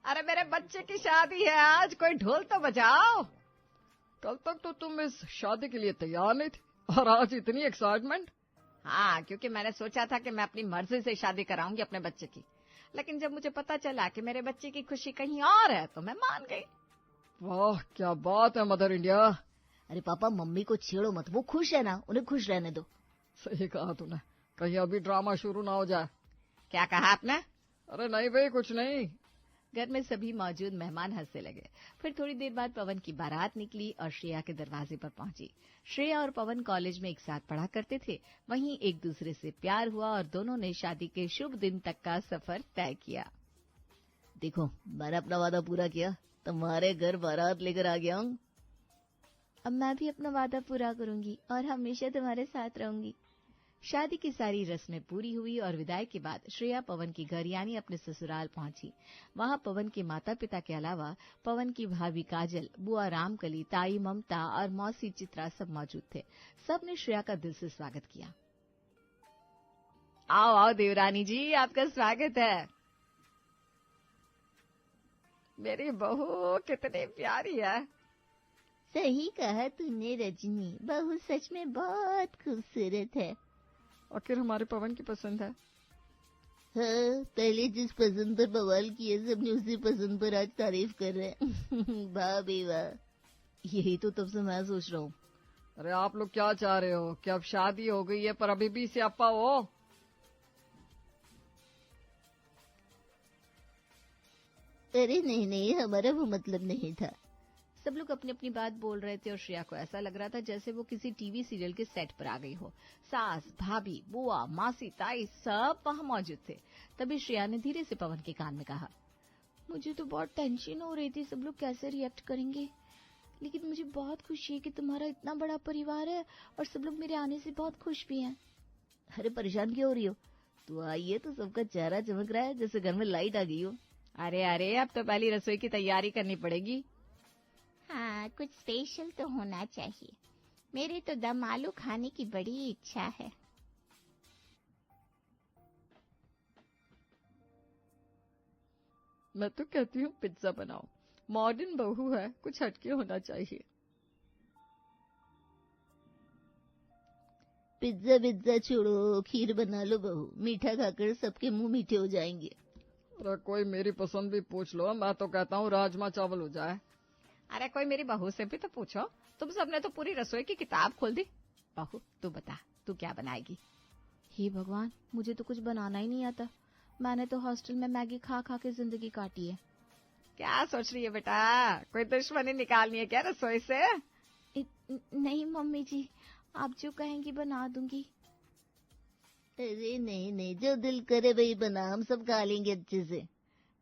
अरे मेरे बच्चे की शादी है आज, कोई ढोल तो बजाओ। कल तक तो तुम इस शादी के लिए तैयार नहीं थी और आज इतनी एक्साइटमेंट। हाँ, क्योंकि मैंने सोचा था कि मैं अपनी मर्जी से शादी कराऊंगी अपने बच्चे की, लेकिन जब मुझे पता चला कि मेरे बच्चे की खुशी कहीं और है तो मैं मान गई। वाह क्या बात है मदर इंडिया। अरे पापा मम्मी को छेड़ो मत, वो खुश है ना, उन्हें खुश रहने दो। सही कहा तूने, कहीं अभी ड्रामा शुरू ना हो जाए। क्या कहा आपने? अरे नहीं भाई, कुछ नहीं। घर में सभी मौजूद मेहमान हंसने लगे। फिर थोड़ी देर बाद पवन की बारात निकली और श्रेया के दरवाजे पर पहुंची। श्रेया और पवन कॉलेज में एक साथ पढ़ा करते थे, वहीं एक दूसरे से प्यार हुआ और दोनों ने शादी के शुभ दिन तक का सफर तय किया। देखो मैंने अपना वादा पूरा किया, तुम्हारे घर बारात लेकर आ गया हूँ। अब मैं भी अपना वादा पूरा करूंगी और हमेशा तुम्हारे साथ रहूंगी। शादी की सारी रस्में पूरी हुई और विदाई के बाद श्रेया पवन की घर यानी अपने ससुराल पहुंची। वहां पवन के माता पिता के अलावा पवन की भाभी काजल, बुआ रामकली, ताई ममता और मौसी चित्रा सब मौजूद थे। सब ने श्रेया का दिल से स्वागत किया। आओ आओ देवरानी जी, आपका स्वागत है। मेरी बहू कितनी प्यारी है। सही कहा तूने रजनी, बहू सच में बहुत खूबसूरत है। आखिर हमारे पवन की पसंद है। हाँ, पहले जिस पसंद पर बवाल किए सबने उसी पसंद पर आज तारीफ कर रहे हैं। वाह बे वाह, यही तो तब से मैं सोच रहा हूँ। अरे आप लोग क्या चाह रहे हो कि अब शादी हो गई है पर अभी भी स्यापा हो? अरे नहीं नहीं, हमारा वो मतलब नहीं था। सब लोग अपनी अपनी बात बोल रहे थे और श्रेया को ऐसा लग रहा था जैसे वो किसी टीवी सीरियल के सेट पर आ गई हो। सास, भाभी, बुआ, मासी, ताई सब वहां मौजूद थे। तभी श्रेया ने धीरे से पवन के कान में कहा, मुझे तो बहुत टेंशन हो रही थी सब लोग कैसे रिएक्ट करेंगे, लेकिन मुझे बहुत खुशी है कि तुम्हारा इतना बड़ा परिवार है और सब लोग मेरे आने से बहुत खुश भी हैं। अरे परेशान क्यों हो रही हो? तू आई है तो सबका चेहरा चमक रहा है जैसे घर में लाइट आ गई हो। अरे अरे, अब तो पहली रसोई की तैयारी करनी पड़ेगी। हाँ, कुछ स्पेशल तो होना चाहिए। मेरे तो दम आलू खाने की बड़ी इच्छा है। मैं तो कहती हूँ पिज्जा बनाओ, मॉडर्न बहू है, कुछ हटके होना चाहिए। पिज्जा छोड़ो, खीर बना लो बहू, मीठा खाकर सबके मुंह मीठे हो जाएंगे। अरे कोई मेरी पसंद भी पूछ लो, मैं तो कहता हूँ राजमा चावल हो जाए। अरे कोई मेरी बहू से भी तो पूछो, तुम सबने तो पूरी रसोई की किताब खोल दी। बहू तू बता, तू क्या बनाएगी? हे भगवान, मुझे तो कुछ बनाना ही नहीं आता। मैंने तो हॉस्टल में मैगी खा खा के जिंदगी काटी है। क्या सोच रही है बेटा, कोई दुश्मनी निकालनी है क्या रसोई से? नहीं मम्मी जी, आप जो कहेंगी बना दूंगी। अरे नहीं नहीं, जो दिल करे वही बना, हम सब खा लेंगे अच्छे से।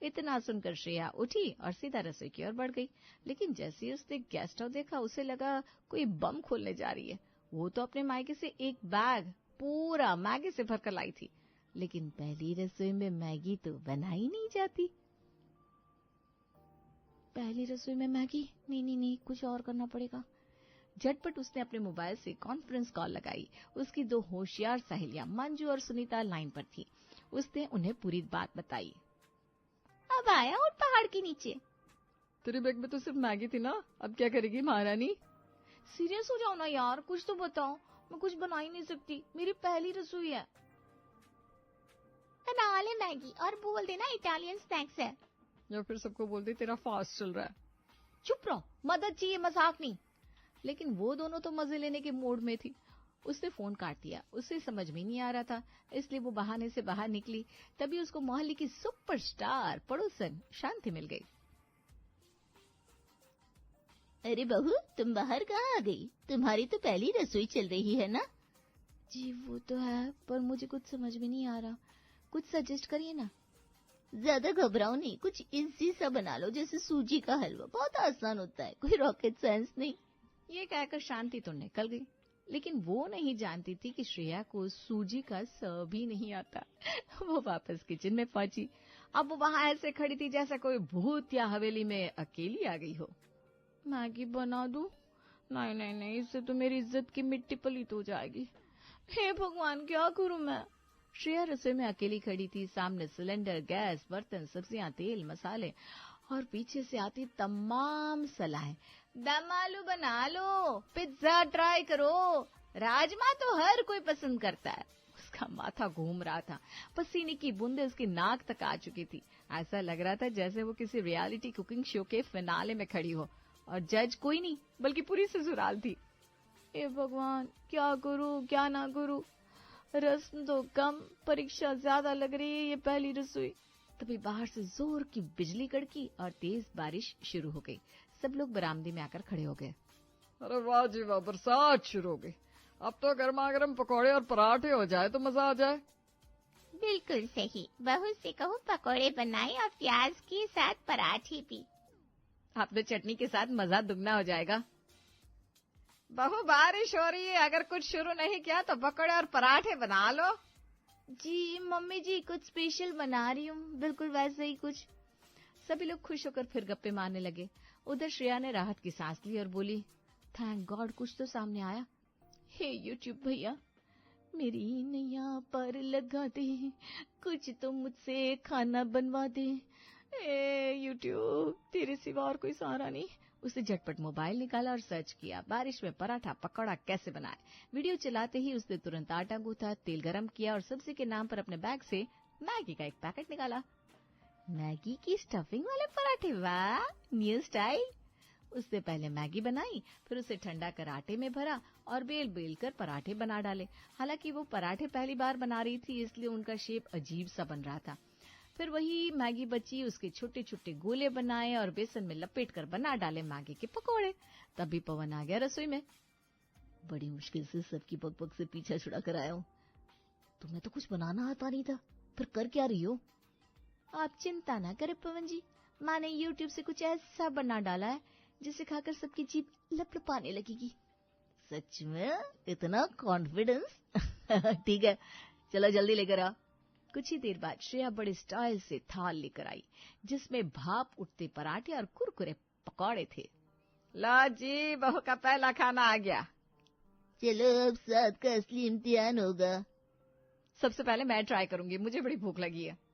इतना सुनकर श्रेया उठी और सीधा रसोई की ओर बढ़ गई। लेकिन जैसे ही उसने गैस स्टोव देखा उसे लगा कोई बम खोलने जा रही है। वो तो अपने मायके से एक बैग पूरा मैगी से भरकर लाई थी, लेकिन पहली रसोई में मैगी तो बनाई नहीं जाती। पहली रसोई में मैगी? नहीं, कुछ और करना पड़ेगा। झटपट उसने अपने मोबाइल से कॉन्फ्रेंस कॉल लगाई। उसकी दो होशियार सहेलियां मंजू और सुनीता लाइन पर थी। उसने उन्हें पूरी बात बताई। अब आया और पहाड़ के नीचे। तेरी बैग में तो सिर्फ मैगी थी ना, अब क्या करेगी महारानी? सीरियस हो जाओ ना यार, कुछ तो बताओ। मैं कुछ बना ही नहीं सकती, मेरी पहली रसोई है। बना ले मैगी और बोल देना इटालियन स्नैक्स है। या फिर सबको बोल दे तेरा फास्ट चल रहा है। चुप रहो, मदद चाहिए, मजाक नहीं। लेकिन वो दोनों तो मजे लेने के मूड में थी। उसने फोन काट दिया। उसे समझ में नहीं आ रहा था, इसलिए वो बहाने से बाहर निकली। तभी उसको मोहल्ले की सुपरस्टार पड़ोसन शांति मिल गई। अरे बहू, तुम बाहर कहाँ आ गई? तुम्हारी तो पहली रसोई चल रही है ना? जी वो तो है, पर मुझे कुछ समझ में नहीं आ रहा, कुछ सजेस्ट करिए ना। ज्यादा घबराओ नहीं, कुछ इजी सा बना लो, जैसे सूजी का हलवा, बहुत आसान होता है, कोई रॉकेट साइंस नहीं। ये कहकर शांति तो निकल गई, लेकिन वो नहीं जानती थी कि श्रेया को सूजी का स भी नहीं आता। वो वापस किचन में पहुंची। अब वो वहां ऐसे खड़ी थी जैसा कोई भूत या हवेली में अकेली आ गई हो। मैगी बना दूं? नहीं, इससे तो मेरी इज्जत की मिट्टी पलीत हो जाएगी। हे भगवान, क्या करूं मैं? श्रेया रसोई में अकेली खड़ी थी। सामने सिलेंडर, गैस, बर्तन, सब्जियां, तेल, मसाले और पीछे से आती तमाम सलाहें। दम आलू बना लो, पिज्जा ट्राई करो, राजमा तो हर कोई पसंद करता है। उसका माथा घूम रहा था, पसीने की बूंदें उसकी नाक तक आ चुकी थी। ऐसा लग रहा था जैसे वो किसी रियलिटी कुकिंग शो के फिनाले में खड़ी हो और जज कोई नहीं बल्कि पूरी ससुराल थी। हे भगवान, क्या करूं क्या ना करूं, रस्म तो कम, परीक्षा ज्यादा लग रही है ये पहली रसोई। तभी बाहर से जोर की बिजली कड़की और तेज बारिश शुरू हो गई। सब लोग बरामदे में आकर खड़े हो गए। अरे वाह जी वाह, बरसात शुरू हो गई। अब तो गर्मा गर्म पकौड़े और पराठे हो जाए तो मजा आ जाए। बिल्कुल सही, बहू से कहो पकौड़े बनाए और प्याज के साथ पराठे भी। आप तो चटनी के साथ मजा दुगना हो जाएगा। बहू बारिश हो रही है, अगर कुछ शुरू नहीं किया तो पकौड़े और पराठे बना लो। जी मम्मी जी, कुछ स्पेशल बना रही हूँ, बिल्कुल वैसे ही कुछ। सभी लोग खुश होकर फिर गप्पे मारने लगे। उधर श्रेया ने राहत की सांस ली और बोली, थैंक गॉड कुछ तो सामने आया। हे यूट्यूब भैया, मेरी नैया पर लगा दे, कुछ तो मुझसे खाना बनवा दे। ए यूट्यूब, तेरे सिवा और कोई सहारा नहीं। उसने झटपट मोबाइल निकाला और सर्च किया, बारिश में पराठा पकौड़ा कैसे बनाए। वीडियो चलाते ही उसने तुरंत आटा गूंथा, तेल गरम किया और सब्जी के नाम पर अपने बैग से मैगी का एक पैकेट निकाला। मैगी की स्टफिंग वाले पराठे, वाह, न्यू स्टाइल। उसने पहले मैगी बनाई, फिर उसे ठंडा कर आटे में भरा और बेल बेल कर पराठे बना डाले। हालांकि वो पराठे पहली बार बना रही थी, इसलिए उनका शेप अजीब सा बन रहा था। फिर वही मैगी बची, उसके छोटे छोटे गोले बनाए और बेसन में लपेट कर बना डाले मैगी के पकोड़े। तभी पवन आ गया रसोई में। बड़ी मुश्किल से सबकी पग से पीछा छुड़ा कर आया हूँ। तुम्हें तो कुछ बनाना आता नहीं था, फिर कर क्या रही हो? आप चिंता ना करें पवन जी, माँ ने यूट्यूब से कुछ ऐसा बना डाला है जिसे खाकर सबकी जीभ लपलपाने लगेगी। सच में? इतना कॉन्फिडेंस? ठीक है, चलो जल्दी लेकर आ। कुछ ही देर बाद श्रेया बड़े स्टाइल से थाल लेकर आई, जिसमें भाप उठते पराठे और कुरकुरे पकौड़े थे। ला जी, बहू का पहला खाना आ गया। चलो अब साथ का असली इम्तिहान होगा। सबसे पहले मैं ट्राई करूंगी, मुझे बड़ी भूख लगी है।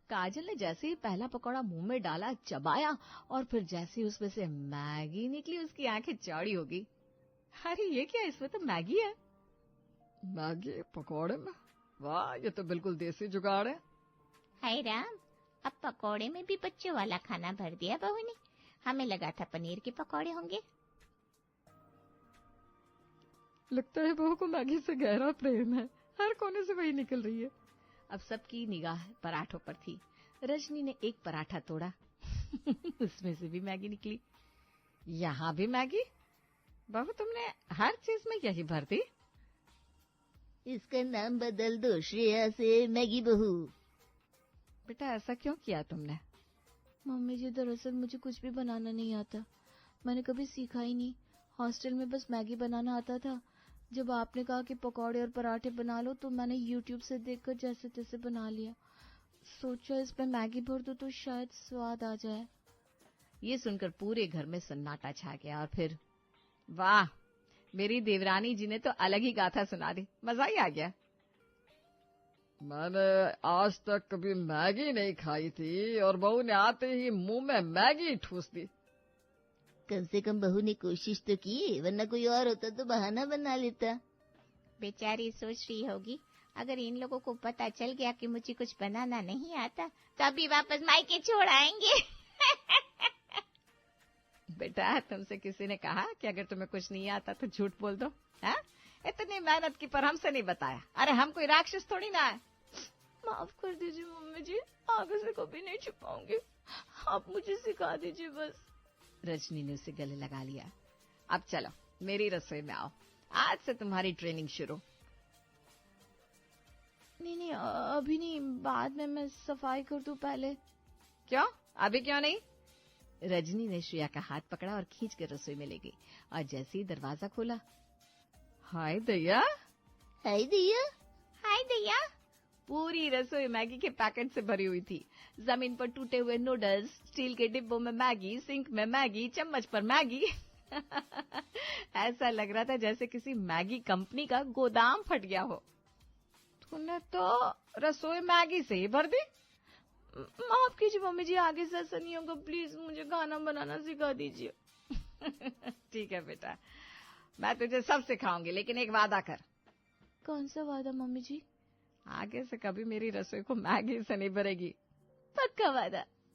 काजल ने जैसे ही पहला पकौड़ा मुंह में डाला, चबाया और फिर जैसे ही उसमें से मैगी निकली, उसकी आंखें चौड़ी हो गई। अरे ये क्या, इसमें तो मैगी है। मैगी पकौड़े में? वाह, ये तो बिल्कुल देसी जुगाड़ है। हाय राम, अब पकौड़े में भी बच्चों वाला खाना भर दिया बहू ने। हमें लगा था पनीर के पकौड़े होंगे। लगता है बहू को मैगी से गहरा प्रेम है, हर कोने से वही निकल रही है। अब सबकी निगाह पराठों पर थी। रजनी ने एक पराठा तोड़ा उसमें से भी मैगी निकली। यहाँ भी मैगी? बहू तुमने हर चीज में यही भर दी। इसका नाम बदल दो, श्रेया से मैगी बहू। बेटा ऐसा क्यों किया तुमने? मम्मी जी, दरअसल मुझे कुछ भी बनाना नहीं आता, मैंने कभी सीखा ही नहीं। हॉस्टल में बस मैगी बनाना आता था। जब आपने कहा कि पकौड़े और पराठे बना लो तो मैंने यूट्यूब से देखकर जैसे तैसे बना लिया। सोचा इसमें मैगी भर दो तो शायद स्वाद आ जाए। ये सुनकर पूरे घर में सन्नाटा छा गया और फिर वाह, मेरी देवरानी जी ने तो अलग ही गाथा सुना दी, मजा ही आ गया। मैंने आज तक कभी मैगी नहीं खाई थी और बहू ने आते ही मुंह में मैगी ठूस दी। कम से कम बहू ने कोशिश तो की, वरना कोई और होता तो बहाना बना लेता। बेचारी सोच रही होगी, अगर इन लोगों को पता चल गया कि मुझे कुछ बनाना नहीं आता तो अभी वापस मायके छोड़ आएंगे। बेटा तुमसे किसी ने कहा कि अगर तुम्हें कुछ नहीं आता तो झूठ बोल दो? हाँ? इतनी मेहनत की पर हमसे नहीं बताया। अरे हम कोई राक्षस थोड़ी ना है। माफ कर दीजिए मम्मी जी, आगे से कभी नहीं छुपाऊंगी, आप मुझे सिखा दीजिए बस। रजनी ने उसे गले लगा लिया। अब चलो मेरी रसोई में आओ, आज से तुम्हारी ट्रेनिंग शुरू। नहीं, अभी नहीं, बाद में मैं सफाई कर दूं पहले। क्यों? अभी क्यों नहीं? रजनी ने श्रेया का हाथ पकड़ा और खींच कर रसोई में ले गई और जैसे ही दरवाजा खोला, हाय दैया, हाय दैया, हाय दैया। पूरी रसोई मैगी के पैकेट से भरी हुई थी। जमीन पर टूटे हुए नूडल्स, स्टील के डिब्बों में मैगी, सिंक में मैगी, चम्मच पर मैगी। ऐसा लग रहा था जैसे किसी मैगी कंपनी का गोदाम फट गया हो। तूने तो रसोई मैगी से ही भर दी। माफ कीजिए मम्मी जी, आगे से ऐसा नहीं होगा, प्लीज मुझे खाना बनाना सिखा दीजिए। ठीक है बेटा, मैं तुझे सब सिखाऊंगी, लेकिन एक वादा कर। कौन सा वादा मम्मी जी? आगे से कभी मेरी रसोई को मैगी से नहीं भरेगी। पक्का वादा।